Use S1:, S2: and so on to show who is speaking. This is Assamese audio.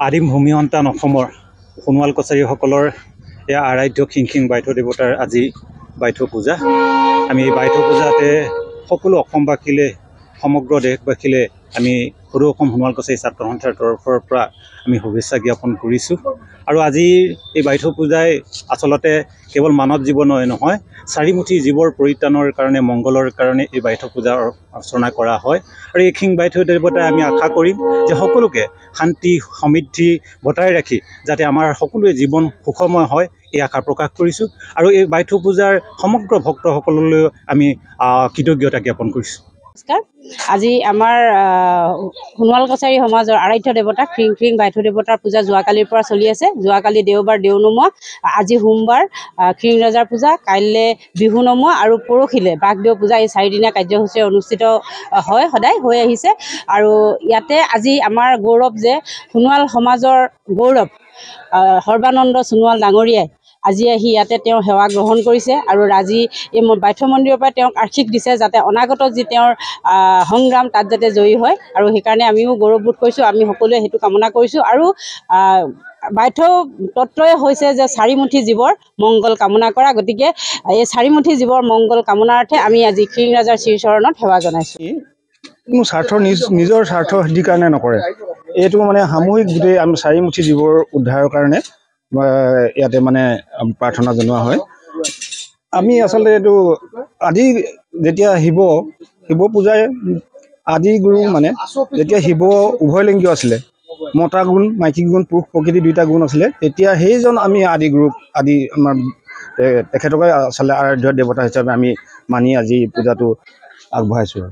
S1: আদিম ভূমি সন্তান অসমৰ সোণোৱাল কছাৰীসকলৰ এয়া আৰাধ্য খিংখিং বাইথ দেৱতাৰ আজি বাইথ পূজা। আমি এই বাইথ পূজাতে সকলো অসমবাসীলে সমগ্ৰ দেশবাসীলে আমি সৰু অসম সোণোৱাল কছাৰী ছাত্ৰ সন্থাৰ তৰফৰ পৰা আমি শুভেচ্ছা জ্ঞাপন কৰিছোঁ। আৰু আজি এই বাইথ পূজাই আচলতে কেৱল মানৱ জীৱনই নহয়, চাৰিমুঠি জীৱৰ পৰিত্ৰাণৰ কাৰণে মংগলৰ কাৰণে এই বাইথ পূজাৰ অৰ্চনা কৰা হয়। আৰু এই খিং বাইথ দেৱতাই আমি আশা কৰিম যে সকলোকে শান্তি সমৃদ্ধি বৰ্তাই ৰাখি যাতে আমাৰ সকলোৱে জীৱন সুখময় হয়, এই আশা প্ৰকাশ কৰিছোঁ। আৰু এই বাইথ পূজাৰ সমগ্ৰ ভক্তসকললৈ আমি কৃতজ্ঞতা জ্ঞাপন কৰিছোঁ।
S2: নমস্কাৰ। আজি আমাৰ সোণোৱাল কছাৰী সমাজৰ আৰাধ্য দেৱতা খিং বাইথ দেৱতাৰ পূজা যোৱাকালিৰ পৰা চলি আছে। যোৱাকালি দেওবাৰ দেও নমোৱা, আজি সোমবাৰ খিং ৰজাৰ পূজা, কাইলৈ বিহু নমোৱা আৰু পৰহিলৈ বাগদেউ পূজা। এই 4 দিনীয়া কাৰ্যসূচী অনুষ্ঠিত হয়, সদায় হৈ আহিছে। আৰু ইয়াতে আজি আমাৰ গৌৰৱ যে সোণোৱাল সমাজৰ গৌৰৱ সৰ্বানন্দ সোণোৱাল ডাঙৰীয়াই আজি আহি ইয়াতে তেওঁ সেৱা গ্ৰহণ কৰিছে। আৰু আজি এই বাইথ মন্দিৰৰ পৰা তেওঁক আশীষ দিছে যাতে অনাগত যি তেওঁৰ সংগ্ৰাম তাত যাতে জয়ী হয়। আৰু সেইকাৰণে আমিও গৌৰৱবোধ কৰিছোঁ, আমি সকলোৱে সেইটো কামনা কৰিছোঁ। আৰু বাইথ তত্ত্বই হৈছে যে চাৰিমুঠি জীৱৰ মংগল কামনা কৰা। গতিকে এই চাৰিমুঠি জীৱৰ মংগল কামনাৰ্থে আমি আজি খিং ৰাজাৰ শ্ৰীচৰণত সেৱা জনাইছোঁ।
S3: কোনো স্বাৰ্থ নিজৰ স্বাৰ্থ সিদ্ধিৰ কাৰণে নকৰে, এইটো মানে সামূহিক গোটেই আমি চাৰিমুঠি জীৱৰ উদ্ধাৰৰ কাৰণে ইয়াতে মানে প্ৰাৰ্থনা জনোৱা হয়। আমি আচলতে এইটো আদি যেতিয়া শিৱ পূজাই আদি গুৰু মানে যেতিয়া শিৱ উভয়লিংগীয় আছিলে, মতা গুণ মাইকী গুণ পুৰুষ প্ৰকৃতি দুইটা গুণ আছিলে, তেতিয়া সেইজন আমি আদি গুৰু আদি আমাৰ তেখেতকে আচলতে আৰাধ্য দেৱতা হিচাপে আমি মানি আজি পূজাটো আগবঢ়াইছোঁ।